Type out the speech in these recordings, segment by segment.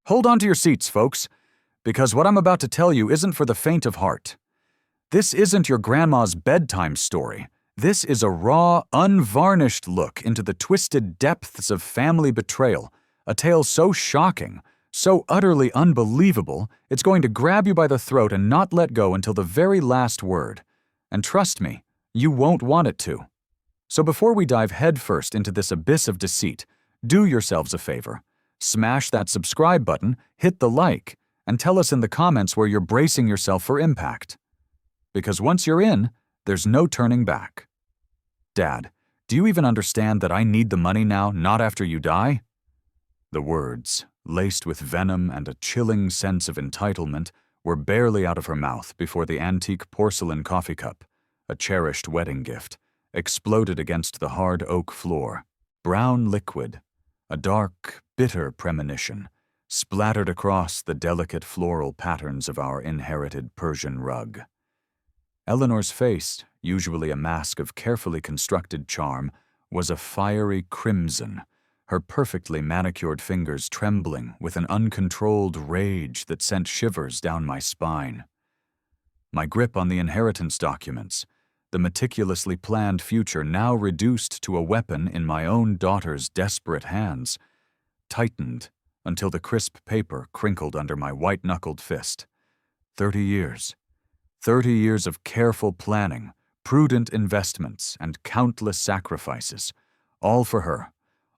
Hold on to your seats, folks, because what I'm about to tell you isn't for the faint of heart. This isn't your grandma's bedtime story. This is a raw, unvarnished look into the twisted depths of family betrayal, a tale so shocking, so utterly unbelievable, it's going to grab you by the throat and not let go until the very last word. And trust me, you won't want it to. So before we dive headfirst into this abyss of deceit, do yourselves a favor. Smash that subscribe button, hit the like, and tell us in the comments where you're bracing yourself for impact. Because once you're in, there's no turning back. Dad, do you even understand that I need the money now, not after you die? The words, laced with venom and a chilling sense of entitlement, were barely out of her mouth before the antique porcelain coffee cup, a cherished wedding gift, exploded against the hard oak floor. Brown liquid, a dark, bitter premonition, splattered across the delicate floral patterns of our inherited Persian rug. Eleanor's face, usually a mask of carefully constructed charm, was a fiery crimson, her perfectly manicured fingers trembling with an uncontrolled rage that sent shivers down my spine. My grip on the inheritance documents, the meticulously planned future now reduced to a weapon in my own daughter's desperate hands, tightened until the crisp paper crinkled under my white-knuckled fist. 30 years. 30 years of careful planning, prudent investments, and countless sacrifices, all for her,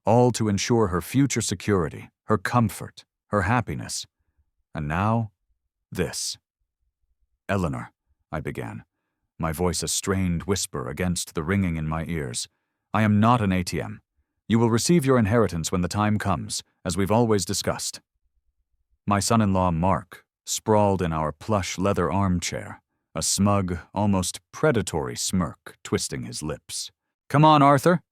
all to ensure her future security, her comfort, her happiness. And now, this. Eleanor, I began, my voice a strained whisper against the ringing in my ears. I am not an ATM. You will receive your inheritance when the time comes, as we've always discussed. My son-in-law, Mark, sprawled in our plush leather armchair, a smug, almost predatory smirk twisting his lips. Come on, Arthur.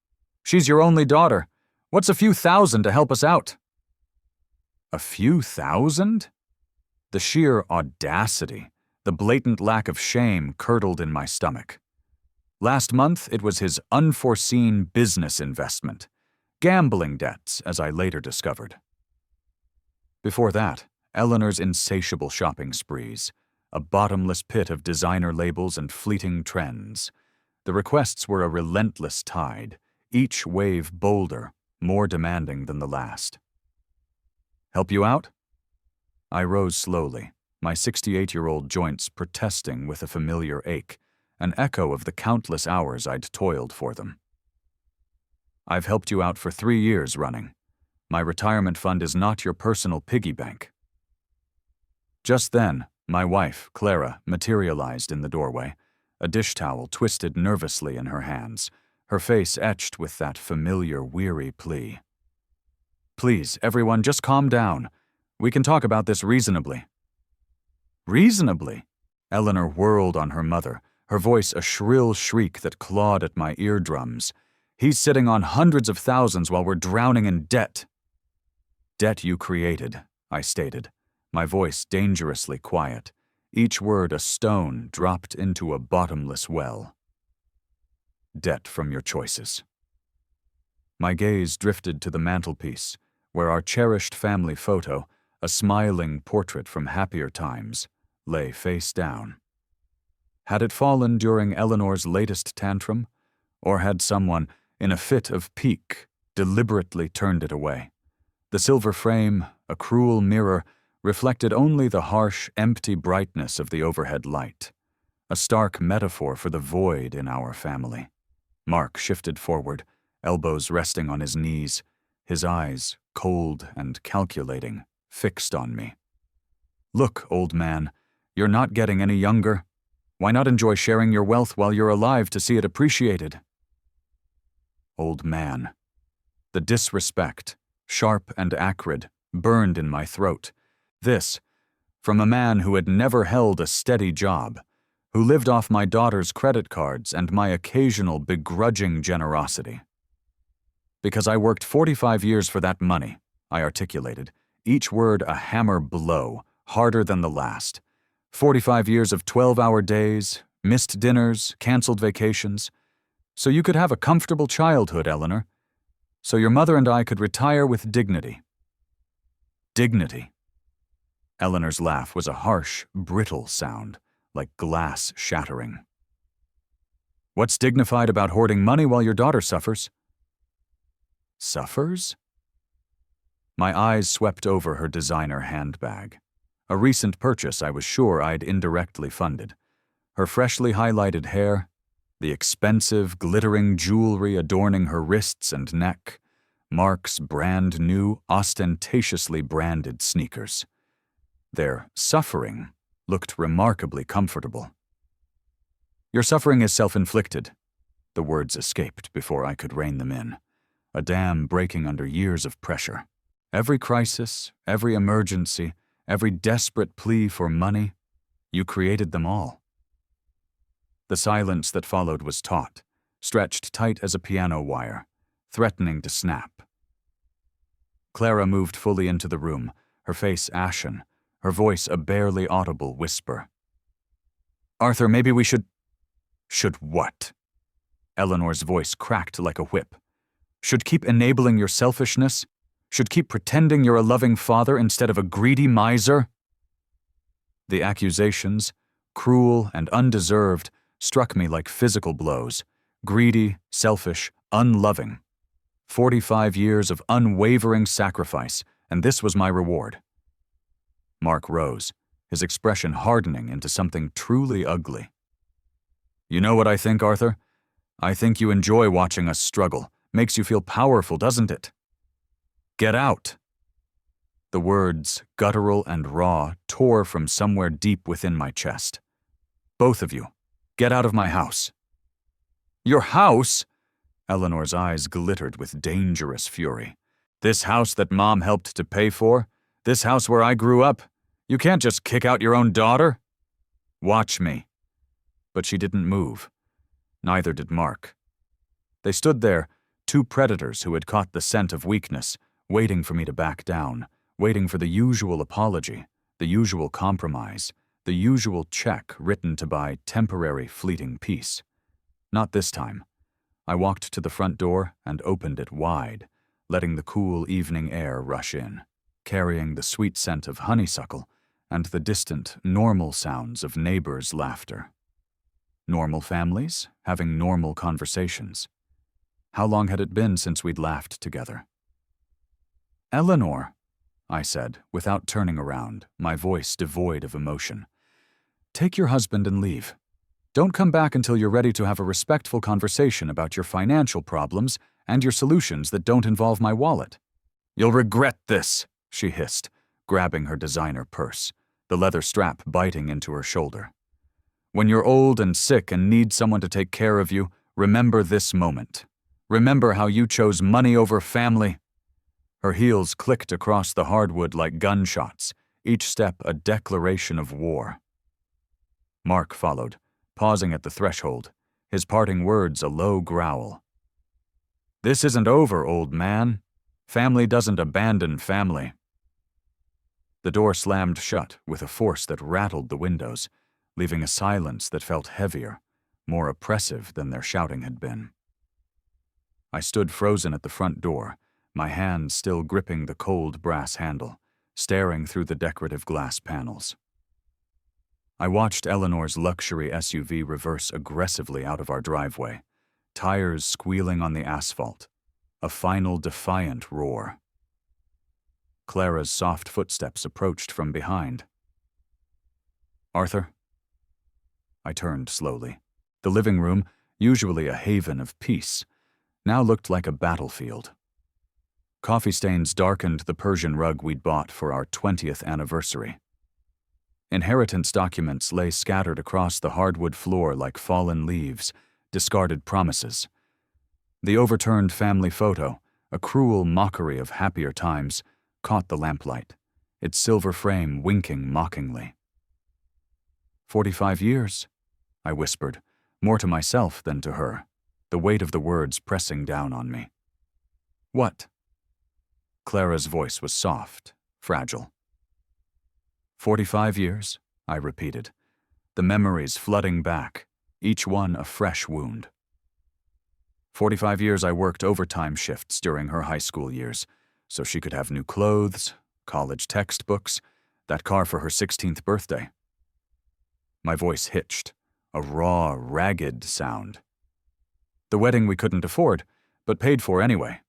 She's your only daughter. What's a few thousand to help us out? A few thousand? The sheer audacity, the blatant lack of shame curdled in my stomach. Last month, it was his unforeseen business investment. Gambling debts, as I later discovered. Before that, Eleanor's insatiable shopping sprees, a bottomless pit of designer labels and fleeting trends. The requests were a relentless tide, each wave bolder, more demanding than the last. Help you out? I rose slowly, my 68-year-old joints protesting with a familiar ache, an echo of the countless hours I'd toiled for them. I've helped you out for 3 years running. My retirement fund is not your personal piggy bank. Just then, my wife, Clara, materialized in the doorway, a dish towel twisted nervously in her hands, her face etched with that familiar, weary plea. Please, everyone, just calm down. We can talk about this reasonably. Reasonably? Eleanor whirled on her mother, her voice a shrill shriek that clawed at my eardrums. He's sitting on hundreds of thousands while we're drowning in debt. Debt you created, I stated, my voice dangerously quiet, each word a stone dropped into a bottomless well. Debt from your choices. My gaze drifted to the mantelpiece, where our cherished family photo, a smiling portrait from happier times, lay face down. Had it fallen during Eleanor's latest tantrum, or had someone, in a fit of pique, deliberately turned it away? The silver frame, a cruel mirror, reflected only the harsh, empty brightness of the overhead light, a stark metaphor for the void in our family. Mark shifted forward, elbows resting on his knees, his eyes, cold and calculating, fixed on me. Look, old man, you're not getting any younger. Why not enjoy sharing your wealth while you're alive to see it appreciated? Old man. The disrespect, sharp and acrid, burned in my throat. This, from a man who had never held a steady job, who lived off my daughter's credit cards and my occasional begrudging generosity. Because I worked 45 years for that money, I articulated, each word a hammer blow, harder than the last. 45 years of 12-hour days, missed dinners, canceled vacations. So you could have a comfortable childhood, Eleanor. So your mother and I could retire with dignity. Dignity. Eleanor's laugh was a harsh, brittle sound, like glass shattering. What's dignified about hoarding money while your daughter suffers? Suffers? My eyes swept over her designer handbag. A recent purchase I was sure I'd indirectly funded. Her freshly highlighted hair, the expensive, glittering jewelry adorning her wrists and neck, Mark's brand new, ostentatiously branded sneakers. Their suffering looked remarkably comfortable. Your suffering is self-inflicted. The words escaped before I could rein them in, a dam breaking under years of pressure. Every crisis, every emergency, every desperate plea for money, you created them all. The silence that followed was taut, stretched tight as a piano wire, threatening to snap. Clara moved fully into the room, her face ashen, her voice a barely audible whisper. Arthur, maybe we should... Should what? Eleanor's voice cracked like a whip. Should keep enabling your selfishness? Should keep pretending you're a loving father instead of a greedy miser? The accusations, cruel and undeserved, struck me like physical blows. Greedy, selfish, unloving. 45 years of unwavering sacrifice, and this was my reward. Mark rose, his expression hardening into something truly ugly. You know what I think, Arthur? I think you enjoy watching us struggle. Makes you feel powerful, doesn't it? Get out! The words, guttural and raw, tore from somewhere deep within my chest. Both of you, get out of my house. Your house? Eleanor's eyes glittered with dangerous fury. This house that Mom helped to pay for? This house where I grew up? You can't just kick out your own daughter? Watch me. But she didn't move. Neither did Mark. They stood there, two predators who had caught the scent of weakness, waiting for me to back down, waiting for the usual apology, the usual compromise, the usual check written to buy temporary fleeting peace. Not this time. I walked to the front door and opened it wide, letting the cool evening air rush in, carrying the sweet scent of honeysuckle and the distant, normal sounds of neighbors' laughter. Normal families, having normal conversations. How long had it been since we'd laughed together? Eleanor, I said, without turning around, my voice devoid of emotion. Take your husband and leave. Don't come back until you're ready to have a respectful conversation about your financial problems and your solutions that don't involve my wallet. You'll regret this, she hissed, grabbing her designer purse, the leather strap biting into her shoulder. When you're old and sick and need someone to take care of you, remember this moment. Remember how you chose money over family. Her heels clicked across the hardwood like gunshots, each step a declaration of war. Mark followed, pausing at the threshold, his parting words a low growl. This isn't over, old man. Family doesn't abandon family. The door slammed shut with a force that rattled the windows, leaving a silence that felt heavier, more oppressive than their shouting had been. I stood frozen at the front door, my hand still gripping the cold brass handle, staring through the decorative glass panels. I watched Eleanor's luxury SUV reverse aggressively out of our driveway, tires squealing on the asphalt, a final defiant roar. Clara's soft footsteps approached from behind. Arthur? I turned slowly. The living room, usually a haven of peace, now looked like a battlefield. Coffee stains darkened the Persian rug we'd bought for our 20th anniversary. Inheritance documents lay scattered across the hardwood floor like fallen leaves, discarded promises. The overturned family photo, a cruel mockery of happier times, caught the lamplight, its silver frame winking mockingly. 45 years, I whispered, more to myself than to her, the weight of the words pressing down on me. What? Clara's voice was soft, fragile. 45 years, I repeated, the memories flooding back, each one a fresh wound. 45 years I worked overtime shifts during her high school years, so she could have new clothes, college textbooks, That car for her 16th birthday. My voice hitched, a raw, ragged sound. The wedding we couldn't afford, but paid for anyway.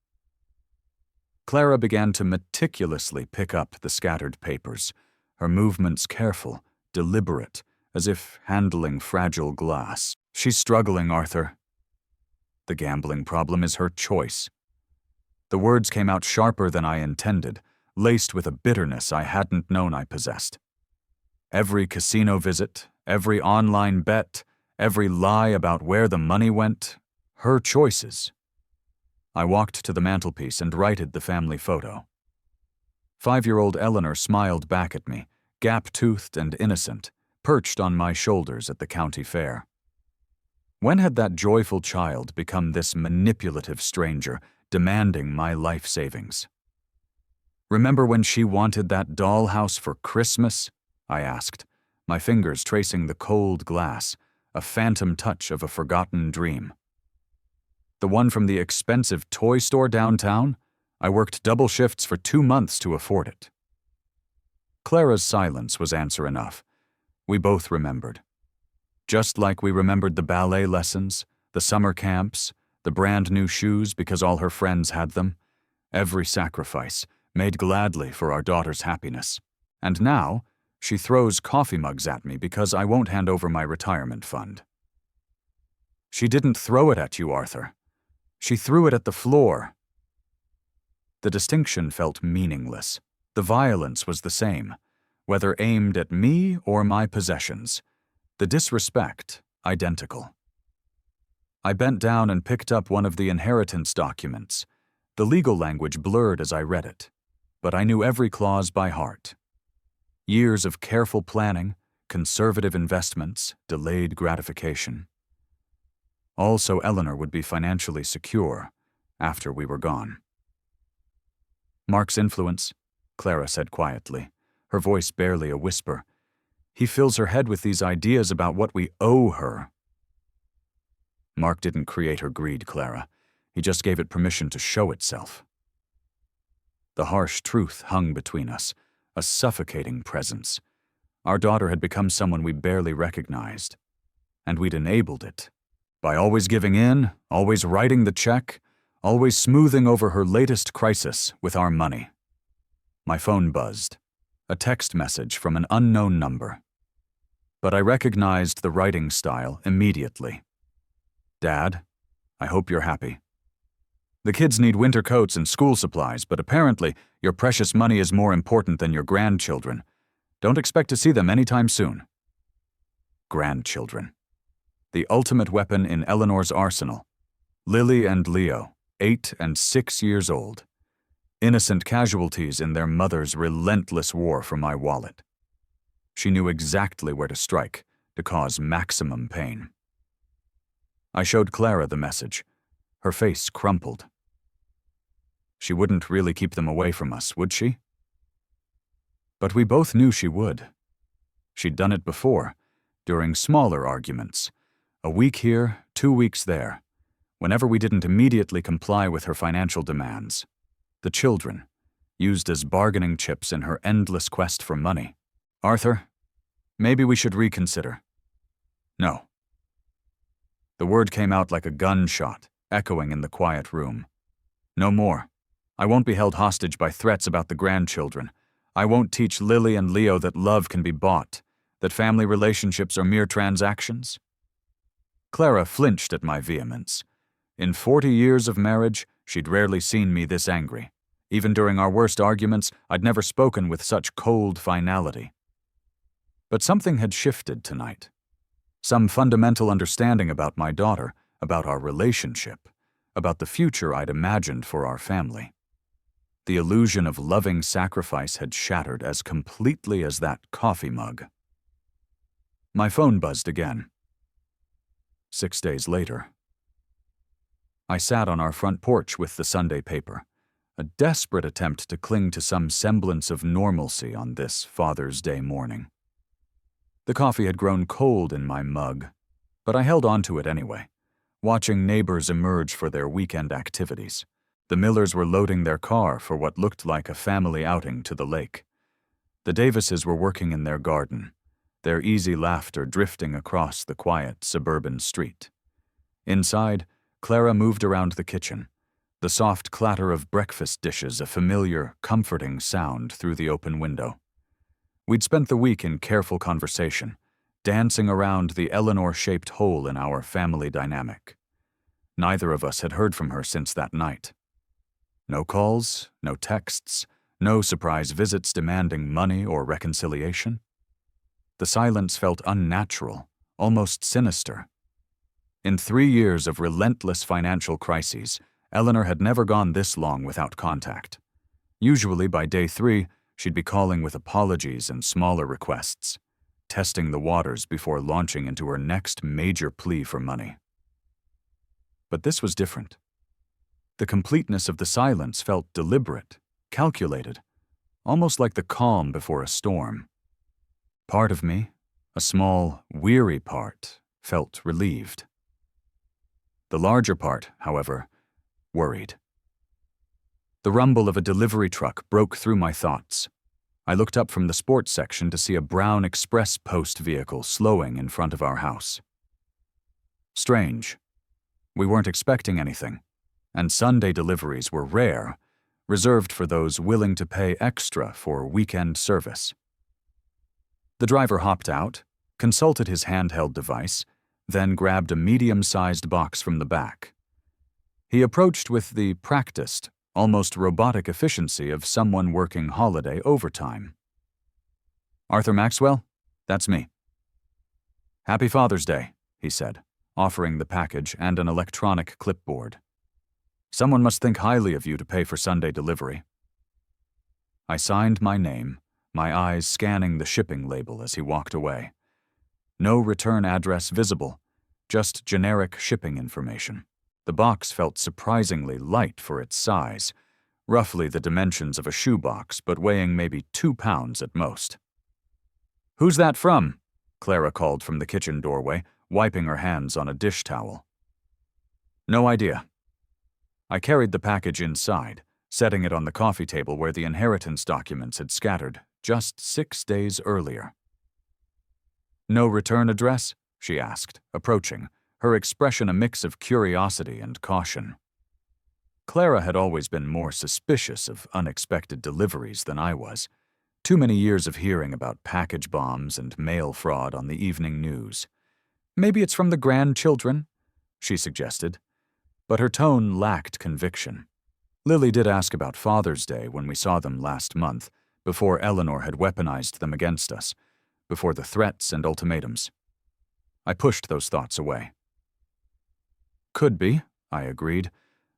Clara began to meticulously pick up the scattered papers, her movements careful, deliberate, as if handling fragile glass. She's struggling, Arthur. The gambling problem is her choice. The words came out sharper than I intended, laced with a bitterness I hadn't known I possessed. Every casino visit, every online bet, every lie about where the money went, her choices. I walked to the mantelpiece and righted the family photo. 5-year-old Eleanor smiled back at me, gap-toothed and innocent, perched on my shoulders at the county fair. When had that joyful child become this manipulative stranger, demanding my life savings? Remember when she wanted that dollhouse for Christmas? I asked, my fingers tracing the cold glass, a phantom touch of a forgotten dream. The one from the expensive toy store downtown? I worked double shifts for 2 months to afford it. Clara's silence was answer enough. We both remembered. Just like we remembered the ballet lessons, the summer camps, the brand new shoes because all her friends had them, every sacrifice, made gladly for our daughter's happiness. And now, she throws coffee mugs at me because I won't hand over my retirement fund. She didn't throw it at you, Arthur. She threw it at the floor. The distinction felt meaningless. The violence was the same, whether aimed at me or my possessions. The disrespect, identical. I bent down and picked up one of the inheritance documents. The legal language blurred as I read it, but I knew every clause by heart. Years of careful planning, conservative investments, delayed gratification. Also, Eleanor would be financially secure after we were gone. Mark's influence, Clara said quietly, her voice barely a whisper. He fills her head with these ideas about what we owe her. Mark didn't create her greed, Clara. He just gave it permission to show itself. The harsh truth hung between us, a suffocating presence. Our daughter had become someone we barely recognized, and we'd enabled it. By always giving in, always writing the check, always smoothing over her latest crisis with our money. My phone buzzed, a text message from an unknown number. But I recognized the writing style immediately. Dad, I hope you're happy. The kids need winter coats and school supplies, but apparently your precious money is more important than your grandchildren. Don't expect to see them anytime soon. Grandchildren. The ultimate weapon in Eleanor's arsenal. Lily and Leo, 8 and 6 years old. Innocent casualties in their mother's relentless war for my wallet. She knew exactly where to strike to cause maximum pain. I showed Clara the message. Her face crumpled. She wouldn't really keep them away from us, would she? But we both knew she would. She'd done it before, during smaller arguments. A week here, 2 weeks there, whenever we didn't immediately comply with her financial demands. The children, used as bargaining chips in her endless quest for money. Arthur, maybe we should reconsider. No. The word came out like a gunshot, echoing in the quiet room. No more. I won't be held hostage by threats about the grandchildren. I won't teach Lily and Leo that love can be bought, that family relationships are mere transactions. Clara flinched at my vehemence. In 40 years of marriage, she'd rarely seen me this angry. Even during our worst arguments, I'd never spoken with such cold finality. But something had shifted tonight. Some fundamental understanding about my daughter, about our relationship, about the future I'd imagined for our family. The illusion of loving sacrifice had shattered as completely as that coffee mug. My phone buzzed again. 6 days later. I sat on our front porch with the Sunday paper, a desperate attempt to cling to some semblance of normalcy on this Father's Day morning. The coffee had grown cold in my mug, but I held on to it anyway, watching neighbors emerge for their weekend activities. The Millers were loading their car for what looked like a family outing to the lake. The Davises were working in their garden, their easy laughter drifting across the quiet suburban street. Inside, Clara moved around the kitchen, the soft clatter of breakfast dishes a familiar, comforting sound through the open window. We'd spent the week in careful conversation, dancing around the Eleanor-shaped hole in our family dynamic. Neither of us had heard from her since that night. No calls, no texts, no surprise visits demanding money or reconciliation. The silence felt unnatural, almost sinister. In 3 years of relentless financial crises, Eleanor had never gone this long without contact. Usually by day 3, she'd be calling with apologies and smaller requests, testing the waters before launching into her next major plea for money. But this was different. The completeness of the silence felt deliberate, calculated, almost like the calm before a storm. Part of me, a small, weary part, felt relieved. The larger part, however, worried. The rumble of a delivery truck broke through my thoughts. I looked up from the sports section to see a brown express post vehicle slowing in front of our house. Strange. We weren't expecting anything, and Sunday deliveries were rare, reserved for those willing to pay extra for weekend service. The driver hopped out, consulted his handheld device, then grabbed a medium-sized box from the back. He approached with the practiced, almost robotic efficiency of someone working holiday overtime. "Arthur Maxwell? That's me." "Happy Father's Day," he said, offering the package and an electronic clipboard. "Someone must think highly of you to pay for Sunday delivery." I signed my name, my eyes scanning the shipping label as he walked away. No return address visible, just generic shipping information. The box felt surprisingly light for its size, roughly the dimensions of a shoebox, but weighing maybe 2 pounds at most. "Who's that from?" Clara called from the kitchen doorway, wiping her hands on a dish towel. "No idea." I carried the package inside, setting it on the coffee table where the inheritance documents had scattered just 6 days earlier. "No return address?" she asked, approaching, her expression a mix of curiosity and caution. Clara had always been more suspicious of unexpected deliveries than I was. Too many years of hearing about package bombs and mail fraud on the evening news. "Maybe it's from the grandchildren," she suggested, but her tone lacked conviction. Lily did ask about Father's Day when we saw them last month, before Eleanor had weaponized them against us, before the threats and ultimatums. I pushed those thoughts away. "Could be," I agreed,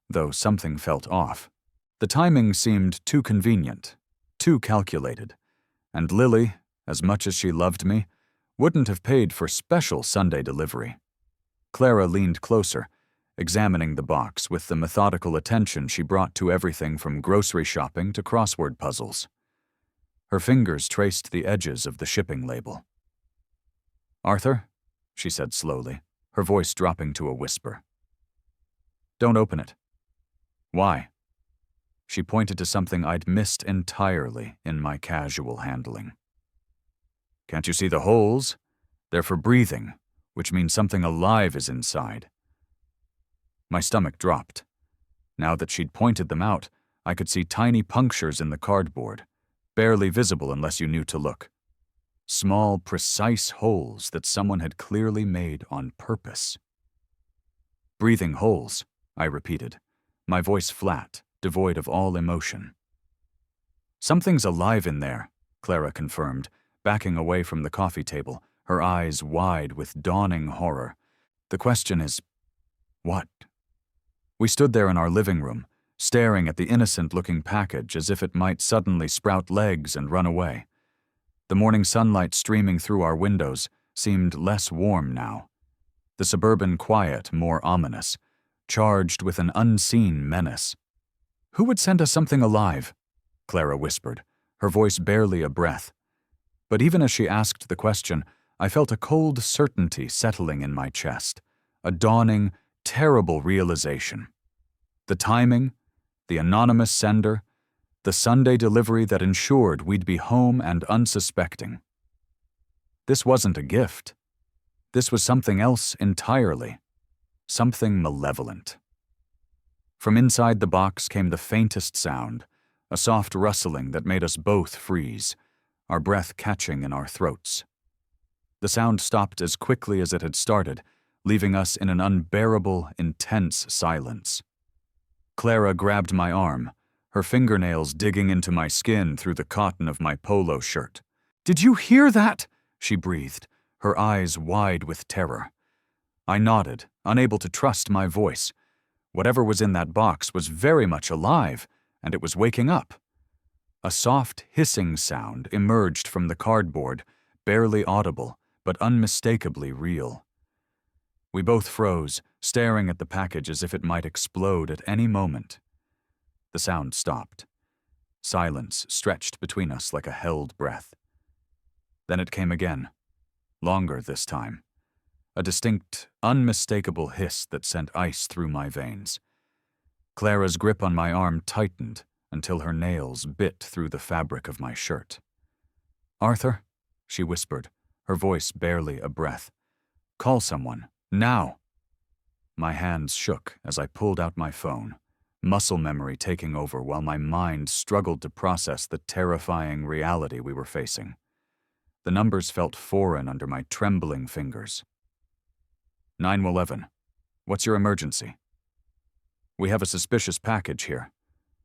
though something felt off. The timing seemed too convenient, too calculated, and Lily, as much as she loved me, wouldn't have paid for special Sunday delivery. Clara leaned closer, examining the box with the methodical attention she brought to everything from grocery shopping to crossword puzzles. Her fingers traced the edges of the shipping label. "Arthur," she said slowly, her voice dropping to a whisper. "Don't open it." "Why?" She pointed to something I'd missed entirely in my casual handling. "Can't you see the holes? They're for breathing, which means something alive is inside." My stomach dropped. Now that she'd pointed them out, I could see tiny punctures in the cardboard, barely visible unless you knew to look. Small, precise holes that someone had clearly made on purpose. "Breathing holes," I repeated, my voice flat, devoid of all emotion. "Something's alive in there," Clara confirmed, backing away from the coffee table, her eyes wide with dawning horror. "The question is, what?" We stood there in our living room, staring at the innocent-looking package as if it might suddenly sprout legs and run away. The morning sunlight streaming through our windows seemed less warm now. The suburban quiet more ominous, charged with an unseen menace. "Who would send us something alive?" Clara whispered, her voice barely a breath. But even as she asked the question, I felt a cold certainty settling in my chest, a dawning, terrible realization. The timing, the anonymous sender, The Sunday delivery that ensured we'd be home and unsuspecting. This wasn't a gift. This was something else entirely. Something malevolent. From inside the box came the faintest sound, a soft rustling that made us both freeze, our breath catching in our throats. The sound stopped as quickly as it had started, leaving us in an unbearable, intense silence. Clara grabbed my arm, her fingernails digging into my skin through the cotton of my polo shirt. "Did you hear that?" she breathed, her eyes wide with terror. I nodded, unable to trust my voice. Whatever was in that box was very much alive, and it was waking up. A soft hissing sound emerged from the cardboard, barely audible, but unmistakably real. We both froze, staring at the package as if it might explode at any moment. The sound stopped. Silence stretched between us like a held breath. Then it came again, longer this time. A distinct, unmistakable hiss that sent ice through my veins. Clara's grip on my arm tightened until her nails bit through the fabric of my shirt. "Arthur," she whispered, her voice barely a breath. "Call someone, now." My hands shook as I pulled out my phone, muscle memory taking over while my mind struggled to process the terrifying reality we were facing. The numbers felt foreign under my trembling fingers. 911. What's your emergency? We have a suspicious package here.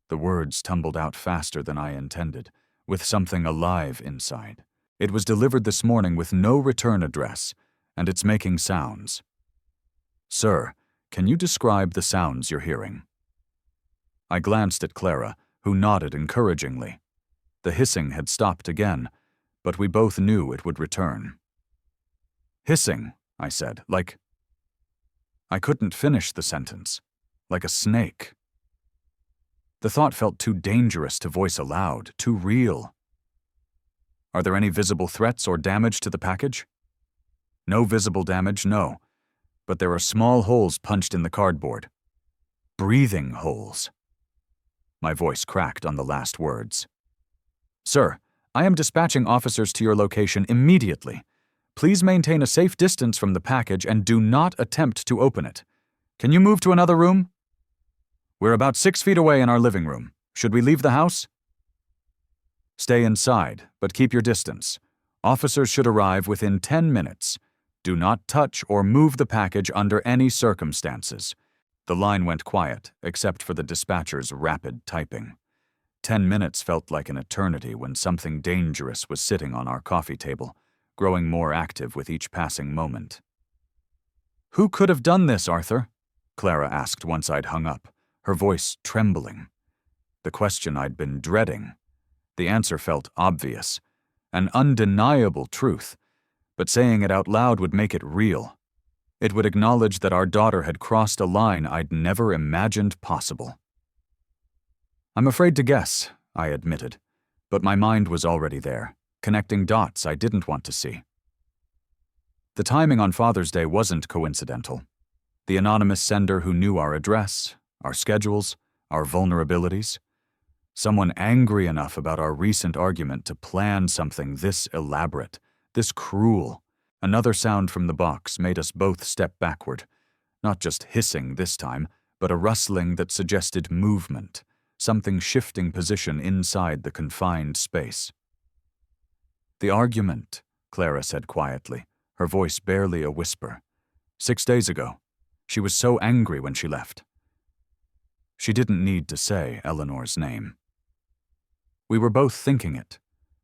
The words tumbled out faster than I intended, with something alive inside. It was delivered this morning with no return address, and it's making sounds. Sir, can you describe the sounds you're hearing? I glanced at Clara, who nodded encouragingly. The hissing had stopped again, but we both knew it would return. Hissing, I said, like... I couldn't finish the sentence. Like a snake. The thought felt too dangerous to voice aloud, too real. Are there any visible threats or damage to the package? No visible damage, no. But there are small holes punched in the cardboard. Breathing holes. My voice cracked on the last words. Sir, I am dispatching officers to your location immediately. Please maintain a safe distance from the package and do not attempt to open it. Can you move to another room? We're about 6 feet away in our living room. Should we leave the house? Stay inside, but keep your distance. Officers should arrive within 10 minutes. Do not touch or move the package under any circumstances. The line went quiet, except for the dispatcher's rapid typing. 10 minutes felt like an eternity when something dangerous was sitting on our coffee table, growing more active with each passing moment. Who could have done this, Arthur? Clara asked once I'd hung up, her voice trembling. The question I'd been dreading. The answer felt obvious, an undeniable truth, but saying it out loud would make it real. It would acknowledge that our daughter had crossed a line I'd never imagined possible. I'm afraid to guess, I admitted, but my mind was already there, connecting dots I didn't want to see. The timing on Father's Day wasn't coincidental. The anonymous sender who knew our address, our schedules, our vulnerabilities. Someone angry enough about our recent argument to plan something this elaborate, this cruel. Another sound from the box made us both step backward, not just hissing this time, but a rustling that suggested movement, something shifting position inside the confined space. The argument, Clara said quietly, her voice barely a whisper. 6 days ago. She was so angry when she left. She didn't need to say Eleanor's name. We were both thinking it,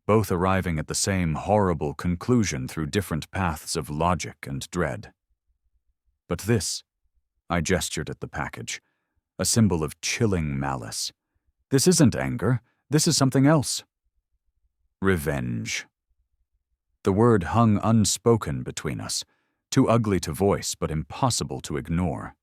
both arriving at the same horrible conclusion through different paths of logic and dread. But this, I gestured at the package, a symbol of chilling malice. This isn't anger, this is something else. Revenge. The word hung unspoken between us, too ugly to voice but impossible to ignore.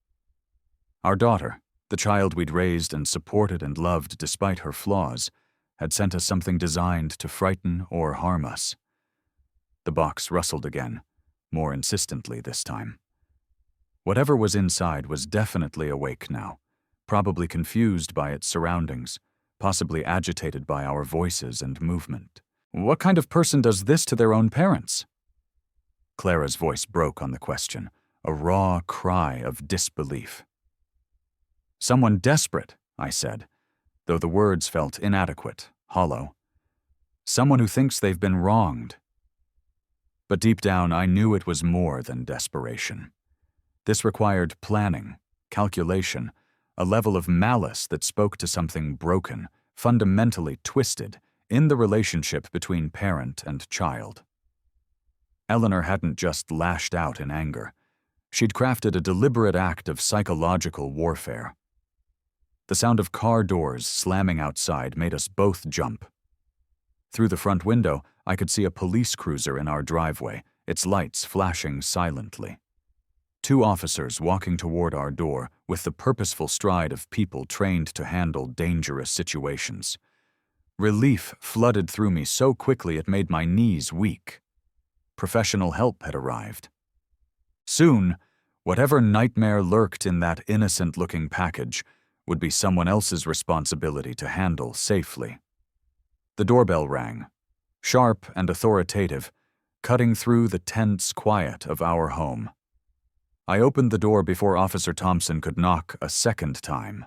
Our daughter, the child we'd raised and supported and loved despite her flaws, had sent us something designed to frighten or harm us. The box rustled again, more insistently this time. Whatever was inside was definitely awake now, probably confused by its surroundings, possibly agitated by our voices and movement. What kind of person does this to their own parents? Clara's voice broke on the question, a raw cry of disbelief. Someone desperate, I said, though the words felt inadequate, hollow. Someone who thinks they've been wronged. But deep down, I knew it was more than desperation. This required planning, calculation, a level of malice that spoke to something broken, fundamentally twisted, in the relationship between parent and child. Eleanor hadn't just lashed out in anger. She'd crafted a deliberate act of psychological warfare. The sound of car doors slamming outside made us both jump. Through the front window, I could see a police cruiser in our driveway, its lights flashing silently. 2 officers walking toward our door with the purposeful stride of people trained to handle dangerous situations. Relief flooded through me so quickly it made my knees weak. Professional help had arrived. Soon, whatever nightmare lurked in that innocent-looking package would be someone else's responsibility to handle safely. The doorbell rang, sharp and authoritative, cutting through the tense quiet of our home. I opened the door before Officer Thompson could knock a second time.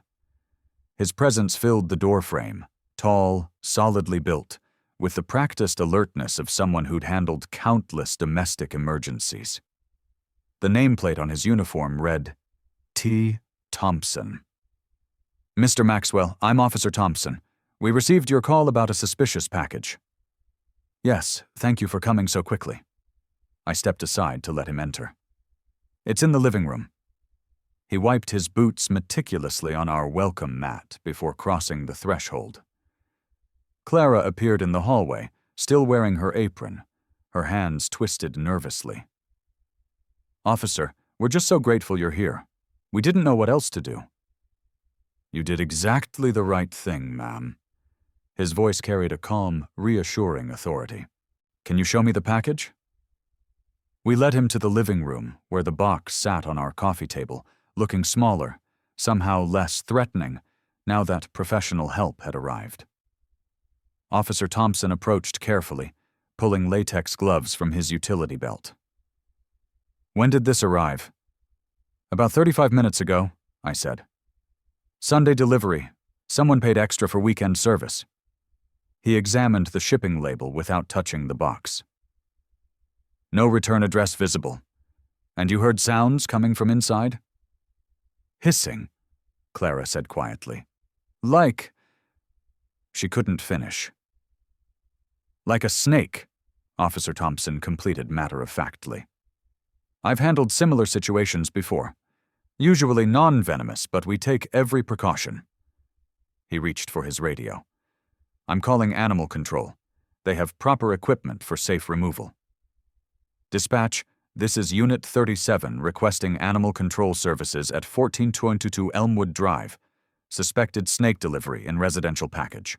His presence filled the doorframe, tall, solidly built, with the practiced alertness of someone who'd handled countless domestic emergencies. The nameplate on his uniform read, T. Thompson. Mr. Maxwell, I'm Officer Thompson. We received your call about a suspicious package. Yes, thank you for coming so quickly. I stepped aside to let him enter. It's in the living room. He wiped his boots meticulously on our welcome mat before crossing the threshold. Clara appeared in the hallway, still wearing her apron, her hands twisted nervously. Officer, we're just so grateful you're here. We didn't know what else to do. You did exactly the right thing, ma'am. His voice carried a calm, reassuring authority. Can you show me the package? We led him to the living room, where the box sat on our coffee table, looking smaller, somehow less threatening, now that professional help had arrived. Officer Thompson approached carefully, pulling latex gloves from his utility belt. When did this arrive? About 35 minutes ago, I said. Sunday delivery. Someone paid extra for weekend service. He examined the shipping label without touching the box. No return address visible. And you heard sounds coming from inside? Hissing, Clara said quietly. Like... She couldn't finish. Like a snake, Officer Thompson completed matter-of-factly. I've handled similar situations before. Usually non-venomous, but we take every precaution. He reached for his radio. I'm calling animal control. They have proper equipment for safe removal. Dispatch, this is Unit 37 requesting animal control services at 14222 Elmwood Drive. Suspected snake delivery in residential package.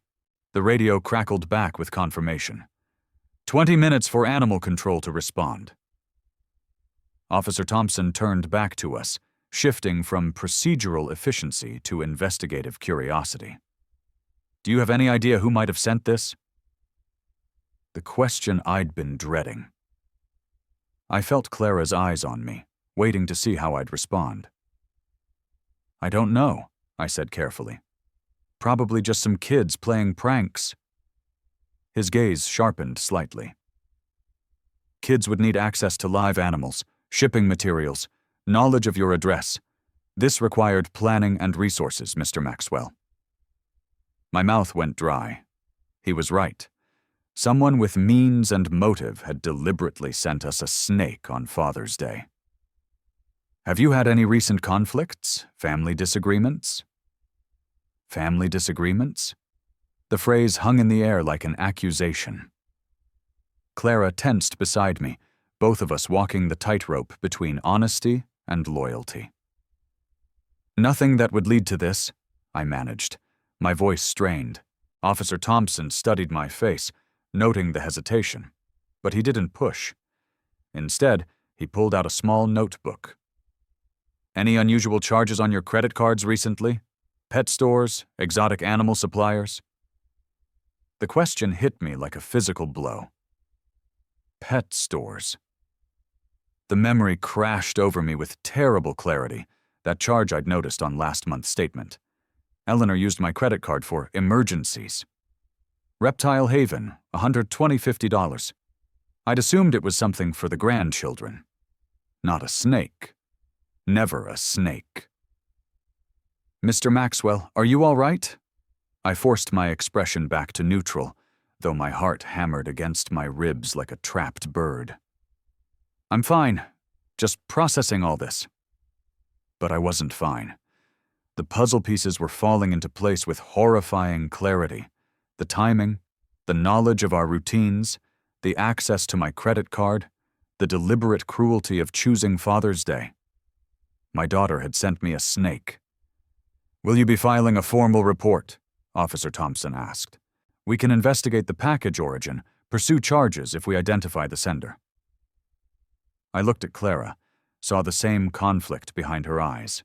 The radio crackled back with confirmation. 20 minutes for animal control to respond. Officer Thompson turned back to us, shifting from procedural efficiency to investigative curiosity. Do you have any idea who might have sent this? The question I'd been dreading. I felt Clara's eyes on me, waiting to see how I'd respond. I don't know, I said carefully. Probably just some kids playing pranks. His gaze sharpened slightly. Kids would need access to live animals, shipping materials, knowledge of your address. This required planning and resources, Mr. Maxwell. My mouth went dry. He was right. Someone with means and motive had deliberately sent us a snake on Father's Day. Have you had any recent conflicts, family disagreements? Family disagreements? The phrase hung in the air like an accusation. Clara tensed beside me, both of us walking the tightrope between honesty and loyalty. Nothing that would lead to this, I managed, my voice strained. Officer Thompson studied my face, noting the hesitation, but he didn't push. Instead, he pulled out a small notebook. Any unusual charges on your credit cards recently? Pet stores? Exotic animal suppliers? The question hit me like a physical blow. Pet stores. The memory crashed over me with terrible clarity, that charge I'd noticed on last month's statement. Eleanor used my credit card for emergencies. Reptile Haven, $150. I'd assumed it was something for the grandchildren. Not a snake. Never a snake. Mr. Maxwell, are you all right? I forced my expression back to neutral, though my heart hammered against my ribs like a trapped bird. I'm fine, just processing all this. But I wasn't fine. The puzzle pieces were falling into place with horrifying clarity. The timing, the knowledge of our routines, the access to my credit card, the deliberate cruelty of choosing Father's Day. My daughter had sent me a snake. Will you be filing a formal report? Officer Thompson asked. We can investigate the package origin, pursue charges if we identify the sender. I looked at Clara, saw the same conflict behind her eyes.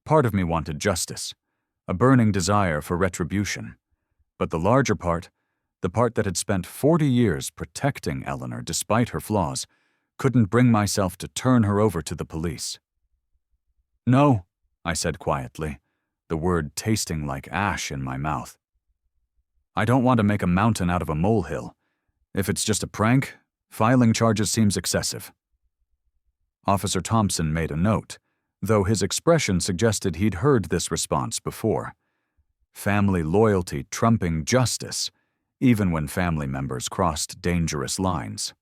Part of me wanted justice, a burning desire for retribution. But the larger part, the part that had spent 40 years protecting Eleanor despite her flaws, couldn't bring myself to turn her over to the police. No, I said quietly, the word tasting like ash in my mouth. I don't want to make a mountain out of a molehill. If it's just a prank, filing charges seems excessive. Officer Thompson made a note, though his expression suggested he'd heard this response before. Family loyalty trumping justice, even when family members crossed dangerous lines.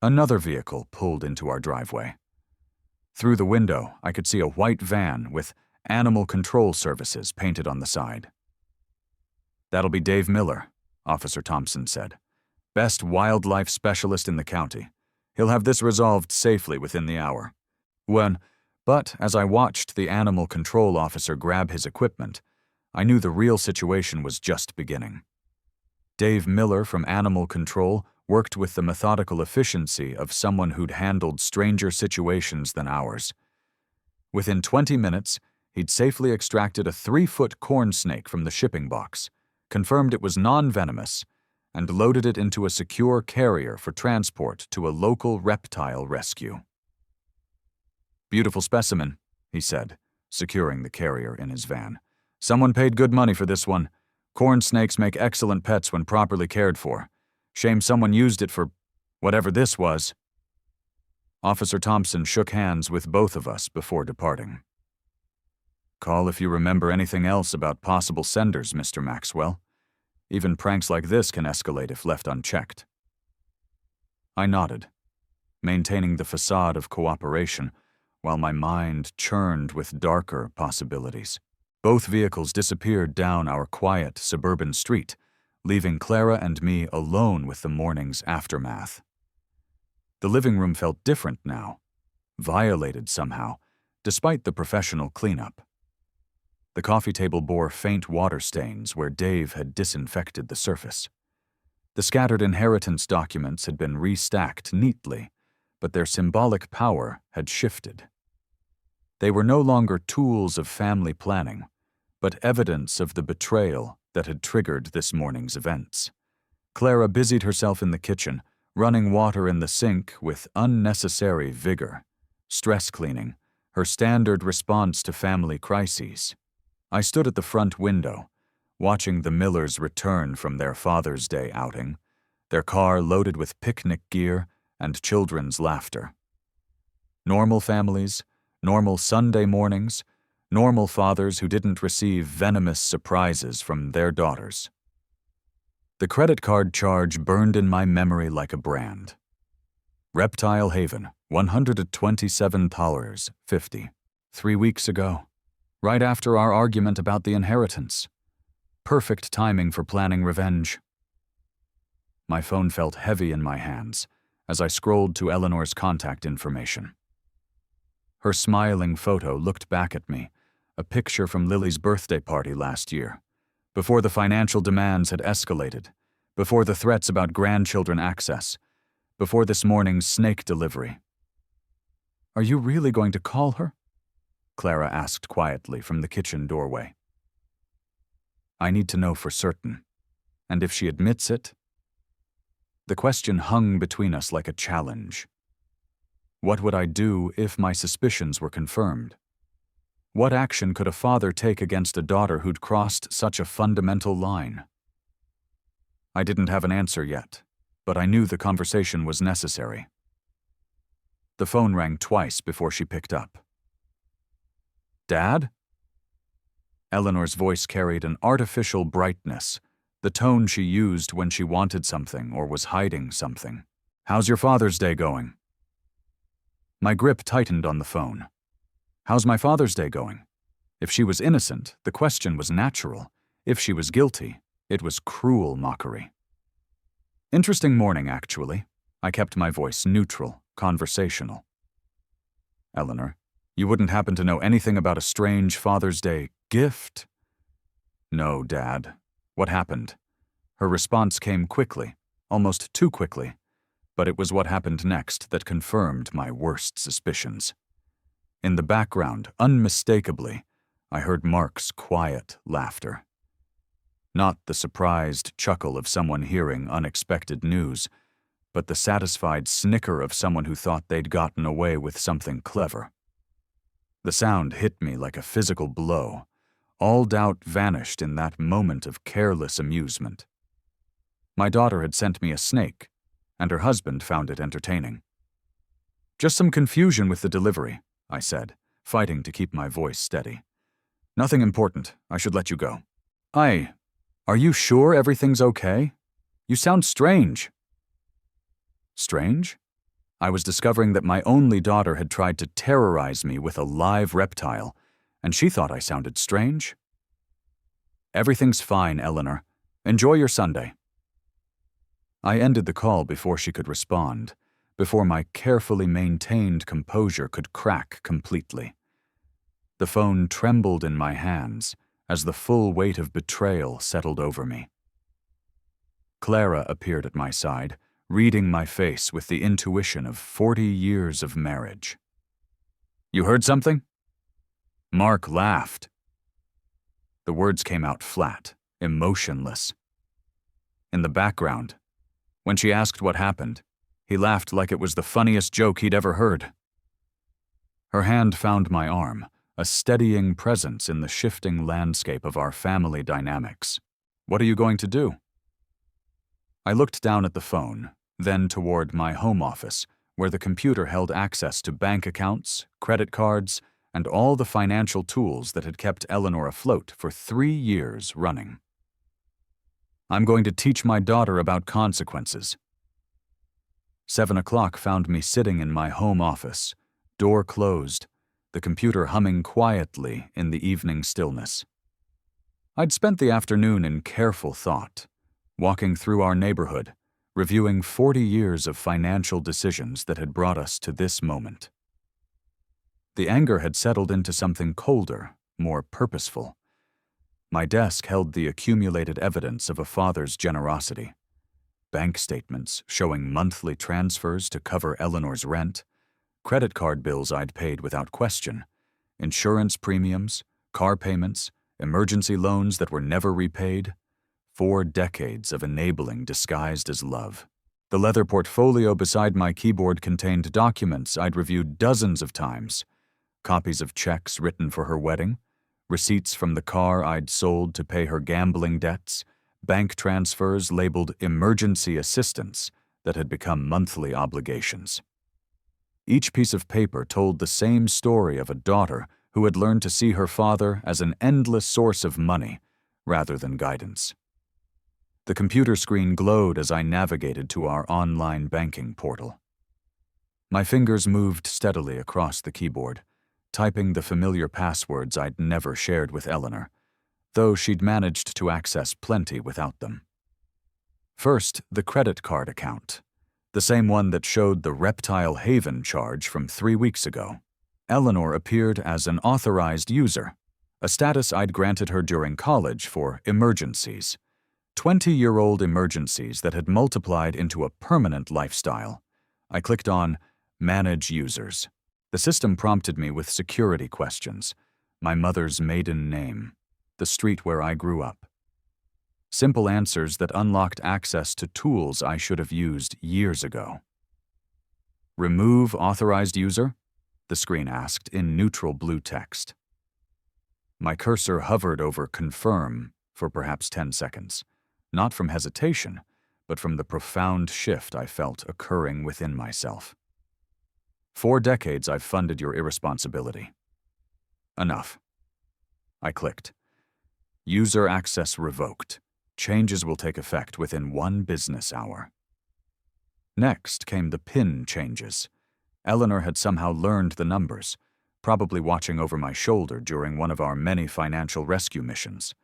Another vehicle pulled into our driveway. Through the window, I could see a white van with Animal Control Services painted on the side. That'll be Dave Miller, Officer Thompson said. Best wildlife specialist in the county. He'll have this resolved safely within the hour. But as I watched the animal control officer grab his equipment, I knew the real situation was just beginning. Dave Miller from Animal Control worked with the methodical efficiency of someone who'd handled stranger situations than ours. Within 20 minutes, he'd safely extracted a 3-foot corn snake from the shipping box, confirmed it was non-venomous, and loaded it into a secure carrier for transport to a local reptile rescue. Beautiful specimen, he said, securing the carrier in his van. Someone paid good money for this one. Corn snakes make excellent pets when properly cared for. Shame someone used it for whatever this was. Officer Thompson shook hands with both of us before departing. Call if you remember anything else about possible senders, Mr. Maxwell. Even pranks like this can escalate if left unchecked. I nodded, maintaining the facade of cooperation, while my mind churned with darker possibilities. Both vehicles disappeared down our quiet suburban street, leaving Clara and me alone with the morning's aftermath. The living room felt different now, violated somehow, despite the professional cleanup. The coffee table bore faint water stains where Dave had disinfected the surface. The scattered inheritance documents had been restacked neatly, but their symbolic power had shifted. They were no longer tools of family planning, but evidence of the betrayal that had triggered this morning's events. Clara busied herself in the kitchen, running water in the sink with unnecessary vigor, stress cleaning, her standard response to family crises. I stood at the front window, watching the Millers return from their Father's Day outing, their car loaded with picnic gear and children's laughter. Normal families, normal Sunday mornings, normal fathers who didn't receive venomous surprises from their daughters. The credit card charge burned in my memory like a brand. Reptile Haven, $127.50. 3 weeks ago, right after our argument about the inheritance. Perfect timing for planning revenge. My phone felt heavy in my hands as I scrolled to Eleanor's contact information. Her smiling photo looked back at me, a picture from Lily's birthday party last year, before the financial demands had escalated, before the threats about grandchildren access, before this morning's snake delivery. Are you really going to call her? Clara asked quietly from the kitchen doorway. I need to know for certain. And if she admits it? The question hung between us like a challenge. What would I do if my suspicions were confirmed? What action could a father take against a daughter who'd crossed such a fundamental line? I didn't have an answer yet, but I knew the conversation was necessary. The phone rang twice before she picked up. Dad? Eleanor's voice carried an artificial brightness, the tone she used when she wanted something or was hiding something. How's your Father's Day going? My grip tightened on the phone. How's my Father's Day going? If she was innocent, the question was natural. If she was guilty, it was cruel mockery. Interesting morning, actually. I kept my voice neutral, conversational. Eleanor, you wouldn't happen to know anything about a strange Father's Day gift? No, Dad. What happened? Her response came quickly, almost too quickly, but it was what happened next that confirmed my worst suspicions. In the background, unmistakably, I heard Mark's quiet laughter. Not the surprised chuckle of someone hearing unexpected news, but the satisfied snicker of someone who thought they'd gotten away with something clever. The sound hit me like a physical blow. All doubt vanished in that moment of careless amusement. My daughter had sent me a snake, and her husband found it entertaining. Just some confusion with the delivery, I said, fighting to keep my voice steady. Nothing important. I should let you go. Are you sure everything's okay? You sound strange. Strange? I was discovering that my only daughter had tried to terrorize me with a live reptile, and she thought I sounded strange. Everything's fine, Eleanor. Enjoy your Sunday. I ended the call before she could respond, before my carefully maintained composure could crack completely. The phone trembled in my hands as the full weight of betrayal settled over me. Clara appeared at my side, reading my face with the intuition of 40 years of marriage. You heard something? Mark laughed. The words came out flat, emotionless. In the background, when she asked what happened, he laughed like it was the funniest joke he'd ever heard. Her hand found my arm, a steadying presence in the shifting landscape of our family dynamics. What are you going to do? I looked down at the phone, then toward my home office, where the computer held access to bank accounts, credit cards, and all the financial tools that had kept Eleanor afloat for 3 years running. I'm going to teach my daughter about consequences. 7 o'clock found me sitting in my home office, door closed, the computer humming quietly in the evening stillness. I'd spent the afternoon in careful thought, walking through our neighborhood, reviewing 40 years of financial decisions that had brought us to this moment. The anger had settled into something colder, more purposeful. My desk held the accumulated evidence of a father's generosity. Bank statements showing monthly transfers to cover Eleanor's rent, credit card bills I'd paid without question, insurance premiums, car payments, emergency loans that were never repaid, 4 decades of enabling disguised as love. The leather portfolio beside my keyboard contained documents I'd reviewed dozens of times, copies of checks written for her wedding, receipts from the car I'd sold to pay her gambling debts, bank transfers labeled emergency assistance that had become monthly obligations. Each piece of paper told the same story of a daughter who had learned to see her father as an endless source of money rather than guidance. The computer screen glowed as I navigated to our online banking portal. My fingers moved steadily across the keyboard, typing the familiar passwords I'd never shared with Eleanor, though she'd managed to access plenty without them. First, the credit card account, the same one that showed the Reptile Haven charge from 3 weeks ago. Eleanor appeared as an authorized user, a status I'd granted her during college for emergencies, 20-year-old emergencies that had multiplied into a permanent lifestyle. I clicked on Manage Users. The system prompted me with security questions, my mother's maiden name, the street where I grew up. Simple answers that unlocked access to tools I should have used years ago. "Remove authorized user?" the screen asked in neutral blue text. My cursor hovered over confirm for perhaps 10 seconds, not from hesitation, but from the profound shift I felt occurring within myself. 4 decades I've funded your irresponsibility. Enough. I clicked. User access revoked. Changes will take effect within 1 business hour. Next came the PIN changes. Eleanor had somehow learned the numbers, probably watching over my shoulder during one of our many financial rescue missions.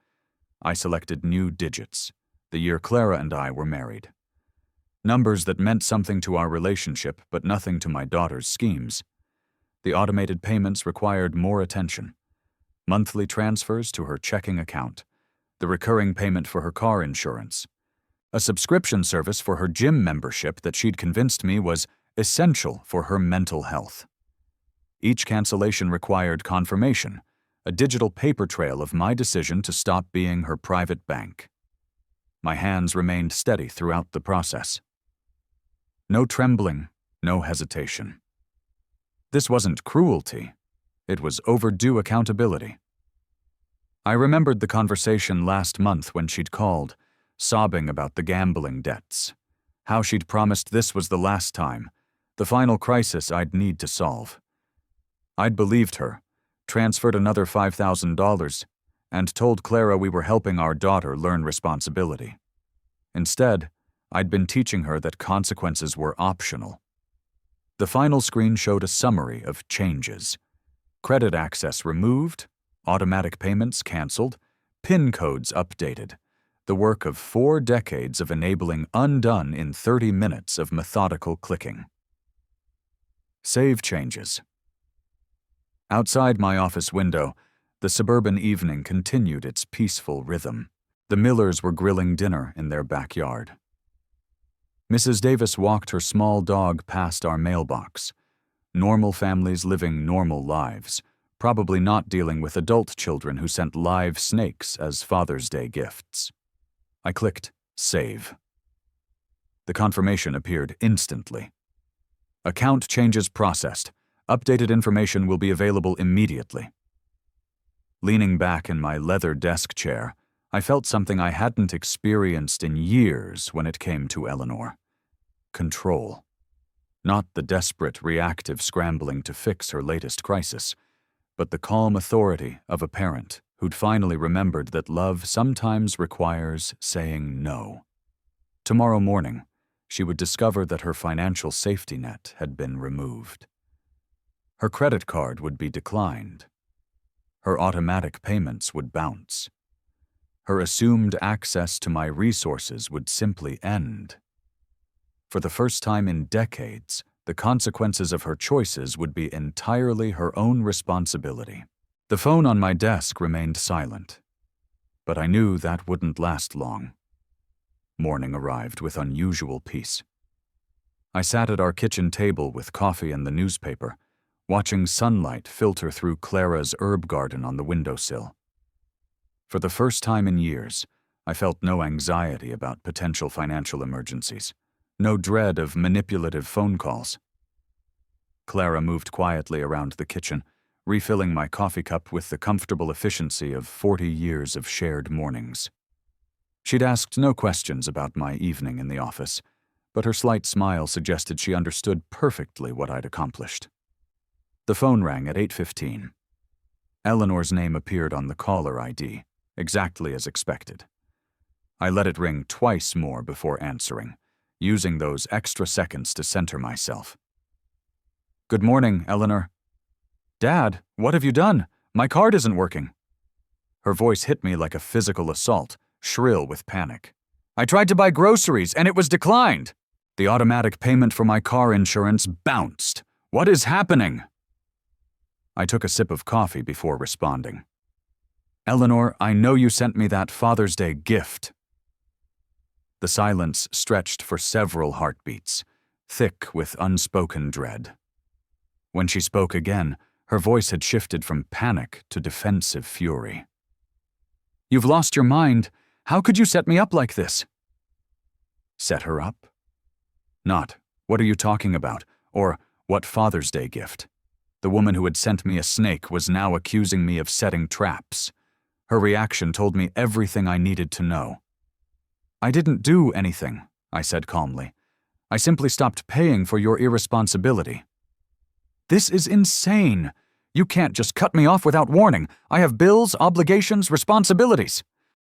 I selected new digits, the year Clara and I were married. Numbers that meant something to our relationship, but nothing to my daughter's schemes. The automated payments required more attention. Monthly transfers to her checking account, the recurring payment for her car insurance, a subscription service for her gym membership that she'd convinced me was essential for her mental health. Each cancellation required confirmation, a digital paper trail of my decision to stop being her private bank. My hands remained steady throughout the process. No trembling, no hesitation. This wasn't cruelty. It was overdue accountability. I remembered the conversation last month when she'd called, sobbing about the gambling debts, how she'd promised this was the last time, the final crisis I'd need to solve. I'd believed her, transferred another $5,000, and told Clara we were helping our daughter learn responsibility. Instead, I'd been teaching her that consequences were optional. The final screen showed a summary of changes. Credit access removed, automatic payments canceled, PIN codes updated, the work of 4 decades of enabling undone in 30 minutes of methodical clicking. Save changes. Outside my office window, the suburban evening continued its peaceful rhythm. The Millers were grilling dinner in their backyard. Mrs. Davis walked her small dog past our mailbox. Normal families living normal lives, probably not dealing with adult children who sent live snakes as Father's Day gifts. I clicked Save. The confirmation appeared instantly. Account changes processed. Updated information will be available immediately. Leaning back in my leather desk chair, I felt something I hadn't experienced in years when it came to Eleanor. Control. Not the desperate, reactive scrambling to fix her latest crisis, but the calm authority of a parent who'd finally remembered that love sometimes requires saying no. Tomorrow morning, she would discover that her financial safety net had been removed. Her credit card would be declined. Her automatic payments would bounce. Her assumed access to my resources would simply end. For the first time in decades, the consequences of her choices would be entirely her own responsibility. The phone on my desk remained silent, but I knew that wouldn't last long. Morning arrived with unusual peace. I sat at our kitchen table with coffee and the newspaper, watching sunlight filter through Clara's herb garden on the windowsill. For the first time in years, I felt no anxiety about potential financial emergencies, no dread of manipulative phone calls. Clara moved quietly around the kitchen, refilling my coffee cup with the comfortable efficiency of 40 years of shared mornings. She'd asked no questions about my evening in the office, but her slight smile suggested she understood perfectly what I'd accomplished. The phone rang at 8:15. Eleanor's name appeared on the caller ID, exactly as expected. I let it ring twice more before answering, using those extra seconds to center myself. "Good morning, Eleanor." "Dad, what have you done? My card isn't working." Her voice hit me like a physical assault, shrill with panic. "I tried to buy groceries and it was declined." The automatic payment for my car insurance bounced. "What is happening?" I took a sip of coffee before responding. "Eleanor, I know you sent me that Father's Day gift." The silence stretched for several heartbeats, thick with unspoken dread. When she spoke again, her voice had shifted from panic to defensive fury. "You've lost your mind. How could you set me up like this?" Set her up? Not, "What are you talking about?" or "What Father's Day gift?" The woman who had sent me a snake was now accusing me of setting traps. Her reaction told me everything I needed to know. "I didn't do anything," I said calmly. "I simply stopped paying for your irresponsibility." "This is insane. You can't just cut me off without warning. I have bills, obligations, responsibilities."